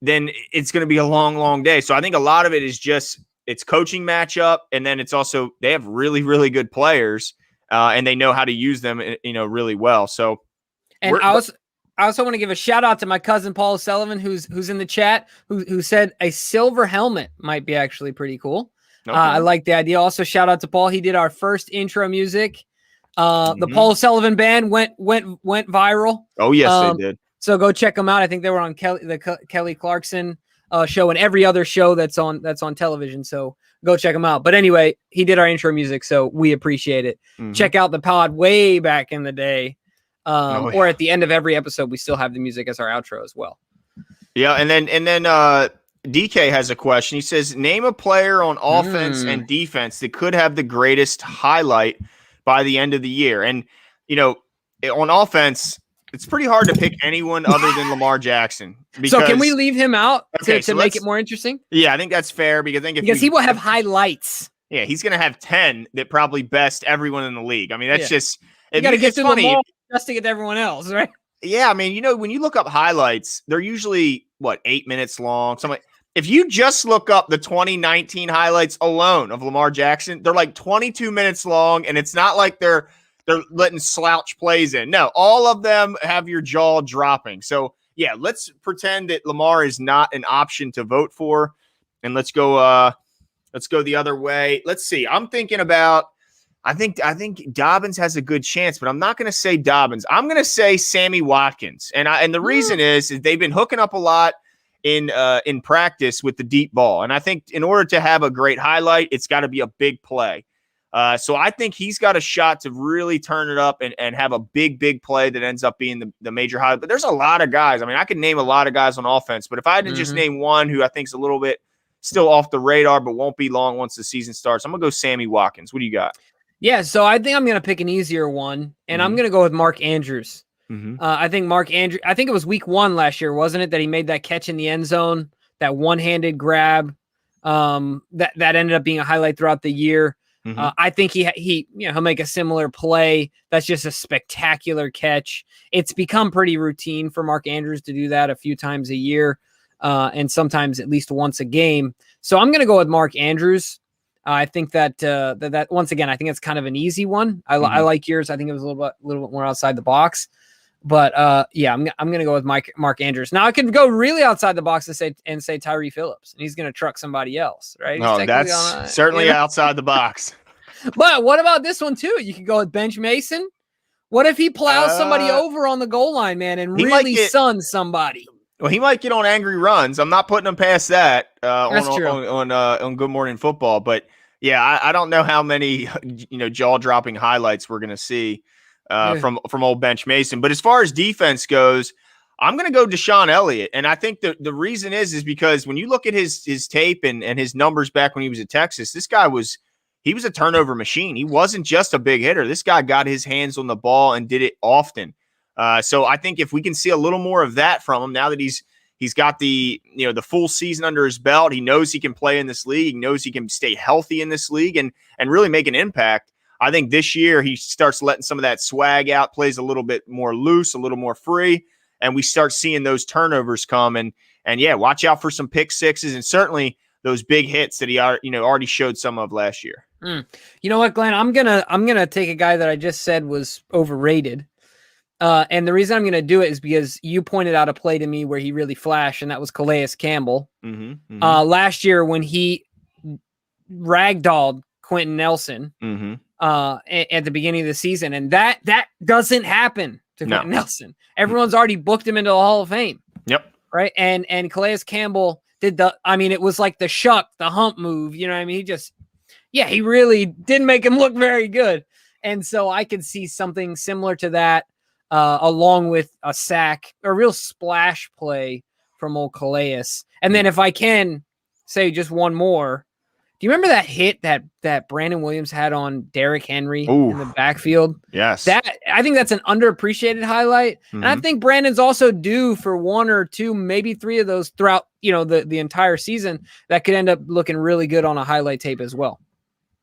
then it's going to be a long, long day. So I think a lot of it is just it's coaching matchup. And then it's also they have really, really good players and they know how to use them, really well. So and I also want to give a shout out to my cousin Paul Sullivan, who's in the chat, who said a silver helmet might be actually pretty cool. Okay. I like the idea. Also, shout out to Paul. He did our first intro music. The Paul Sullivan band went viral. Oh yes, they did. So go check them out. I think they were on Kelly Clarkson show and every other show that's on television. So go check them out. But anyway, he did our intro music, so we appreciate it. Check out the pod way back in the day, or at the end of every episode, we still have the music as our outro as well. Yeah, and then DK has a question. He says, name a player on offense and defense that could have the greatest highlight by the end of the year. And, on offense, it's pretty hard to pick anyone other than Lamar Jackson. So can we leave him out to make it more interesting? Yeah, I think that's fair because he will have highlights. Yeah, he's going to have 10 that probably best everyone in the league. I mean, that's just you got to get to Lamar just to get to everyone else, right? Yeah, I mean, when you look up highlights, they're usually 8 minutes long. Something. If you just look up the 2019 highlights alone of Lamar Jackson, they're like 22 minutes long, and it's not like they're letting slouch plays in. No, all of them have your jaw dropping. So, yeah, let's pretend that Lamar is not an option to vote for, and let's go the other way. Let's see. I'm thinking about I think Dobbins has a good chance, but I'm not going to say Dobbins. I'm going to say Sammy Watkins. And the reason is they've been hooking up a lot in practice with the deep ball. And I think in order to have a great highlight, it's got to be a big play. So I think he's got a shot to really turn it up and have a big play that ends up being the major highlight. But there's a lot of guys. I mean, I could name a lot of guys on offense, but if I had to just name one who I think is a little bit still off the radar, but won't be long once the season starts, I'm going to go Sammy Watkins. What do you got? Yeah, so I think I'm going to pick an easier one, and I'm going to go with Mark Andrews. I think I think it was week 1 last year, wasn't it, that he made that catch in the end zone, that one-handed grab that ended up being a highlight throughout the year. I think he'll make a similar play. That's just a spectacular catch. It's become pretty routine for Mark Andrews to do that a few times a year, and sometimes at least once a game. So I'm going to go with Mark Andrews. I think that once again, I think it's kind of an easy one. I like yours. I think it was a little bit more outside the box. But I'm going to go with Mark Andrews. Now I could go really outside the box and say Tyree Phillips, and he's going to truck somebody else, right? That's certainly outside the box. But what about this one too? You could go with Bench Mason. What if he plows somebody over on the goal line, man, and really suns somebody? Well, he might get on angry runs. I'm not putting him past that on Good Morning Football. But yeah, I don't know how many jaw-dropping highlights we're going to see from old Bench Mason. But as far as defense goes, I'm going to go Deshaun Elliott. And I think the reason is because when you look at his tape and his numbers back when he was at Texas, this guy was a turnover machine. He wasn't just a big hitter. This guy got his hands on the ball and did it often. So I think if we can see a little more of that from him now that he's got the full season under his belt, he knows he can play in this league. He knows he can stay healthy in this league and really make an impact. I think this year he starts letting some of that swag out, plays a little bit more loose, a little more free, and we start seeing those turnovers come. And yeah, watch out for some pick sixes and certainly those big hits that he already showed some of last year. You know what, Glenn? I'm gonna take a guy that I just said was overrated. And the reason I'm going to do it is because you pointed out a play to me where he really flashed, and that was Calais Campbell. Last year when he ragdolled Quentin Nelson at the beginning of the season, and that doesn't happen to Quentin Nelson. Everyone's already booked him into the Hall of Fame. Yep. Right. And Calais Campbell did it was like the hump move. You know what I mean? He really didn't make him look very good. And so I could see something similar to that. Along with a sack, a real splash play from old Calais. And then if I can say just one more, do you remember that hit that Brandon Williams had on Derrick Henry in the backfield? Yes. I think that's an underappreciated highlight. And I think Brandon's also due for one or two, maybe three of those throughout, the entire season that could end up looking really good on a highlight tape as well.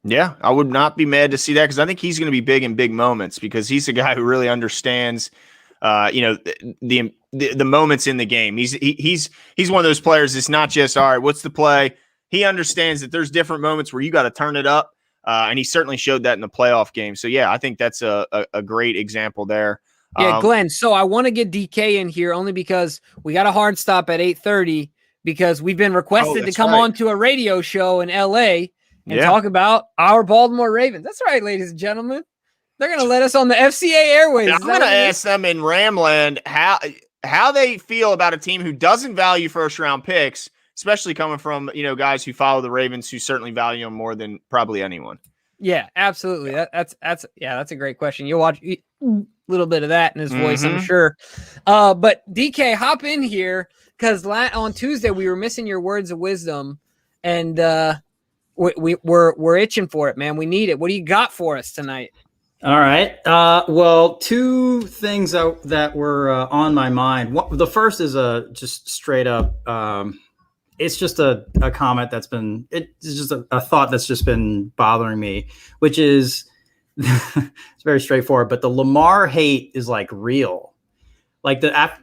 Yeah, I would not be mad to see that because I think he's going to be big in big moments because he's a guy who really understands, the moments in the game. He's one of those players. It's not just all right. What's the play? He understands that there's different moments where you got to turn it up, and he certainly showed that in the playoff game. So yeah, I think that's a great example there. Yeah, Glenn. So I want to get DK in here only because we got a hard stop at 8:30 because we've been requested to come on to a radio show in LA. And talk about our Baltimore Ravens. That's right, ladies and gentlemen. They're going to let us on the FCA airways. I'm going to ask them in Ramland how they feel about a team who doesn't value first-round picks, especially coming from guys who follow the Ravens, who certainly value them more than probably anyone. Yeah, absolutely. That's a great question. You'll watch a little bit of that in his voice, I'm sure. But DK, hop in here because on Tuesday we were missing your words of wisdom, and we're itching for it, man. We need it. What do you got for us tonight? All right. Well, two things that were on my mind. The first is just straight up. It's just a comment it's just a thought that's just been bothering me, which is it's very straightforward. But the Lamar hate is like real. Like I've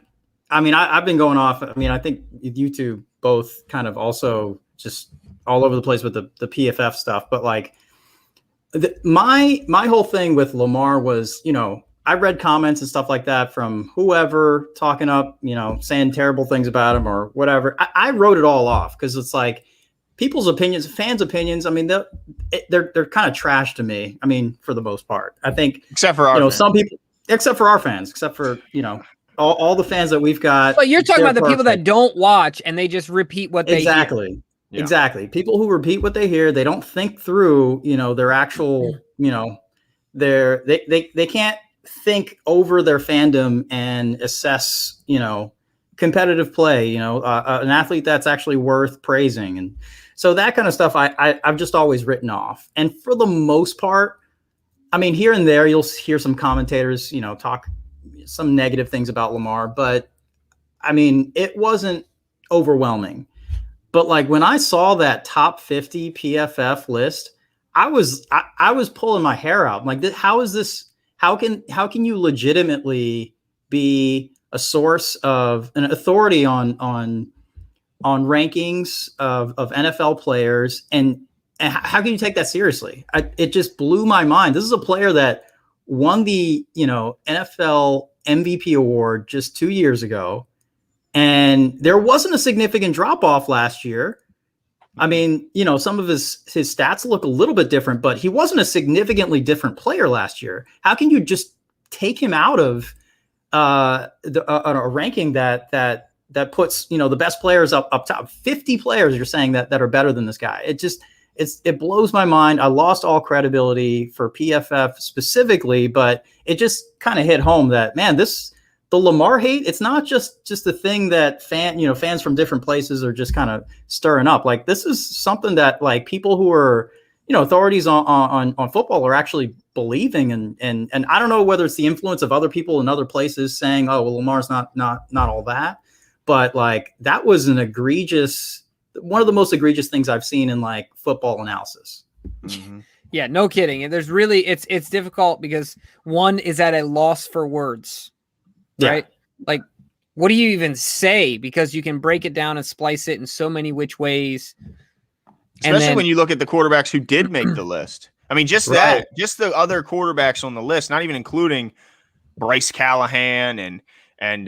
been going off. I mean, I think you two both kind of also just all over the place with the PFF stuff, but like my whole thing with Lamar was, I read comments and stuff like that from whoever talking up, saying terrible things about him or whatever. I wrote it all off because it's like people's opinions, fans' opinions. I mean, they're kind of trash to me. I mean, for the most part, I think, except for our fans. Some people, except for our fans, except for all the fans that we've got. But you're talking about the people that don't watch and they just repeat what they hear. Yeah. Exactly. People who repeat what they hear, they don't think through, their actual, they can't think over their fandom and assess, competitive play, an athlete that's actually worth praising. And so that kind of stuff I've just always written off. And for the most part, I mean, here and there, you'll hear some commentators, talk some negative things about Lamar, but I mean, it wasn't overwhelming. But like when I saw that top 50 PFF list, I was pulling my hair out. I'm like, how is this? How can you legitimately be a source of an authority on rankings of NFL players, and how can you take that seriously? It just blew my mind. This is a player that won the NFL MVP award just 2 years ago, and there wasn't a significant drop off last year. I mean, some of his stats look a little bit different, but he wasn't a significantly different player last year. How can you just take him out of a ranking that puts the best players up top? 50 players you're saying that are better than this guy. It blows my mind. I lost all credibility for PFF specifically, but it just kind of hit home that, man, the Lamar hate, it's not just a thing that fans from different places are just kind of stirring up. Like, this is something that like people who are authorities on football are actually believing, and I don't know whether it's the influence of other people in other places saying, oh well, Lamar's not all that, but like that was one of the most egregious things I've seen in like football analysis. Mm-hmm. Yeah, no kidding. And there's really it's difficult because one is at a loss for words. Right? Yeah. Like, what do you even say? Because you can break it down and splice it in so many which ways. Especially when you look at the quarterbacks who did make the list. I mean, just the other quarterbacks on the list, not even including Bryce Callahan and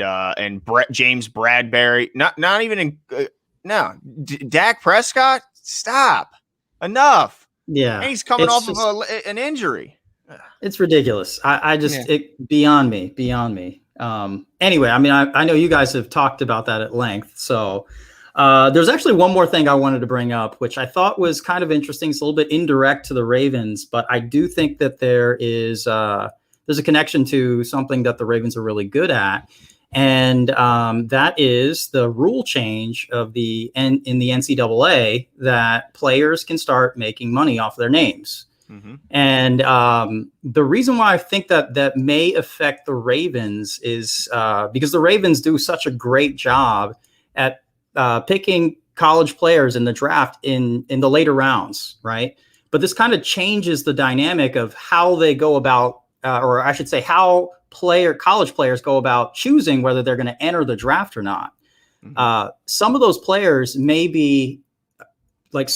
James Bradbury. Not even Dak Prescott. Stop. Enough. Yeah, and he's coming off of an injury. It's ridiculous. It beyond me. Anyway, I mean, I know you guys have talked about that at length. So there's actually one more thing I wanted to bring up, which I thought was kind of interesting. It's a little bit indirect to the Ravens, but I do think that there's a connection to something that the Ravens are really good at. And that is the rule change in the NCAA that players can start making money off their names. Mm-hmm. And the reason why I think that may affect the Ravens is because the Ravens do such a great job at picking college players in the draft in the later rounds, right? But this kind of changes the dynamic of how they go about, or I should say, how college players go about choosing whether they're going to enter the draft or not. Mm-hmm. Some of those players may be like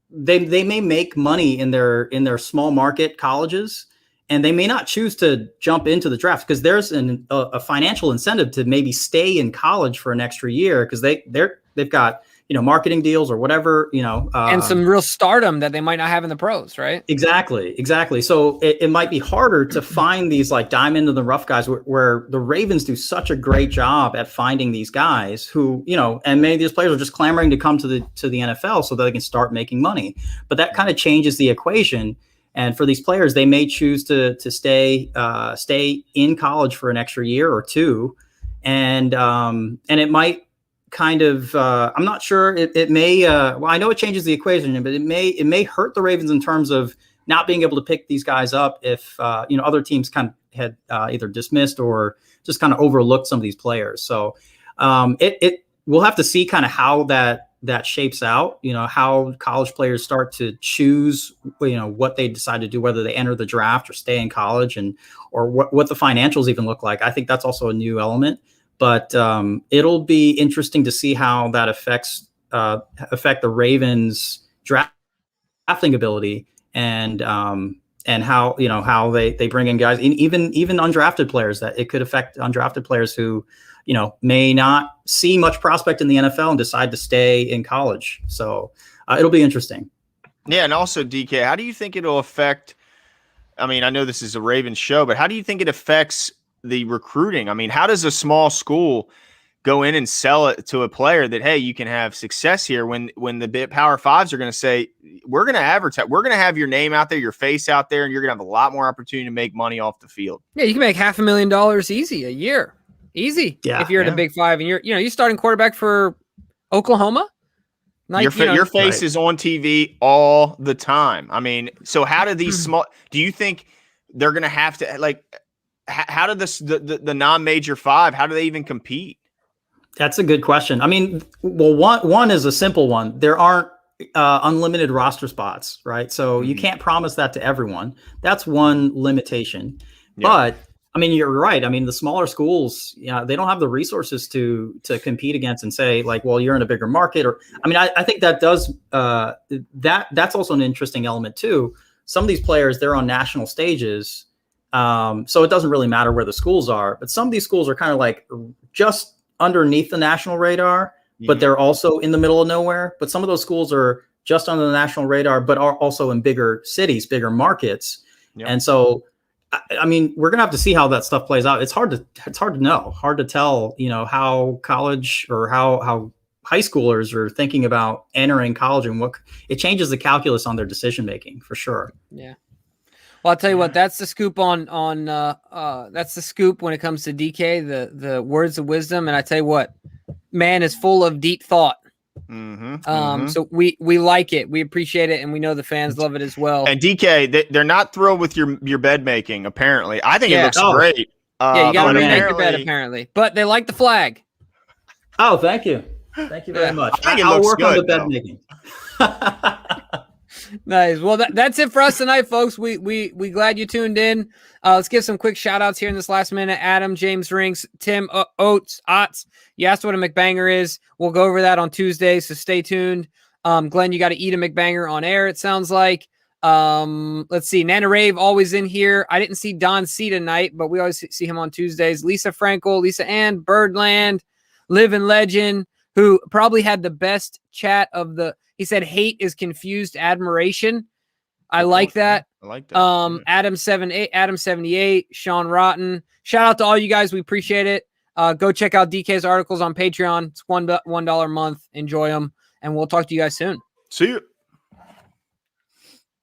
They may make money in their small market colleges, and they may not choose to jump into the draft because there's a financial incentive to maybe stay in college for an extra year because they've got marketing deals or whatever and some real stardom that they might not have in the pros, right? Exactly. So it might be harder to find these like diamond in the rough guys where the Ravens do such a great job at finding these guys who and many of these players are just clamoring to come to the NFL so that they can start making money. But that kind of changes the equation. And for these players, they may choose to stay in college for an extra year or two, and it might kind of I'm not sure it may I know it changes the equation, but it may hurt the Ravens in terms of not being able to pick these guys up if other teams kind of had either dismissed or just kind of overlooked some of these players. So we'll have to see kind of how that shapes out, how college players start to choose, what they decide to do, whether they enter the draft or stay in college, or what the financials even look like. I think that's also a new element, but it'll be interesting to see how that affect the Ravens drafting ability and how they bring in guys, even undrafted players, that it could affect undrafted players who may not see much prospect in the NFL and decide to stay in college. So it'll be interesting. Yeah. And also, DK, how do you think it'll affect, I mean, I know this is a Ravens show, but how do you think it affects the recruiting? I mean, how does a small school go in and sell it to a player that, hey, you can have success here when the Power Fives are going to say, we're going to advertise, we're going to have your name out there, your face out there, and you're going to have a lot more opportunity to make money off the field. Yeah. You can make $500,000 easy a year. Easy. Yeah, if you're at a Big Five and you're starting quarterback for Oklahoma. Like, your face is on TV all the time. I mean, so how do these do you think they're going to have to, like, how do the non-major five, how do they even compete? That's a good question. I mean, well, one is a simple one. There aren't unlimited roster spots, right? So you can't promise that to everyone. That's one limitation. Yeah. But I mean, you're right. I mean, the smaller schools, they don't have the resources to compete against and say like, well, you're in a bigger market. Or I mean, I think that does that's also an interesting element too. Some of these players, they're on national stages, so it doesn't really matter where the schools are. But some of these schools are kind of like just underneath the national radar, but they're also in the middle of nowhere. But some of those schools are just under the national radar, but are also in bigger cities, bigger markets, and so. I mean, we're gonna have to see how that stuff plays out. It's hard to know, hard to tell, how college or how high schoolers are thinking about entering college and what it changes the calculus on their decision making for sure. Yeah. Well, I'll tell you what, that's the scoop on that's the scoop when it comes to DK, the words of wisdom. And I tell you what, man is full of deep thought. So we like it, we appreciate it, and we know the fans love it as well. And DK, they're not thrilled with your bed making. Apparently, I think it looks great. You got to remake your bed apparently, but they like the flag. Oh, thank you very much. I'll work on the bed making. Nice. Well, that's it for us tonight, folks. We glad you tuned in. Let's give some quick shout outs here in this last minute. Adam, James Rings, Tim, Oats. You asked what a McBanger is. We'll go over that on Tuesday, so stay tuned. Glenn, you got to eat a McBanger on air, it sounds like. Let's see. Nana Rave always in here. I didn't see Don C tonight, but we always see him on Tuesdays. Lisa Frankel, Lisa Ann, Birdland, Living Legend, who probably had the best chat of the. He said hate is confused admiration. I like that. I like that. Adam 78, Sean Rotten. Shout out to all you guys. We appreciate it. Go check out DK's articles on Patreon. It's $1 a month. Enjoy them. And we'll talk to you guys soon. See you.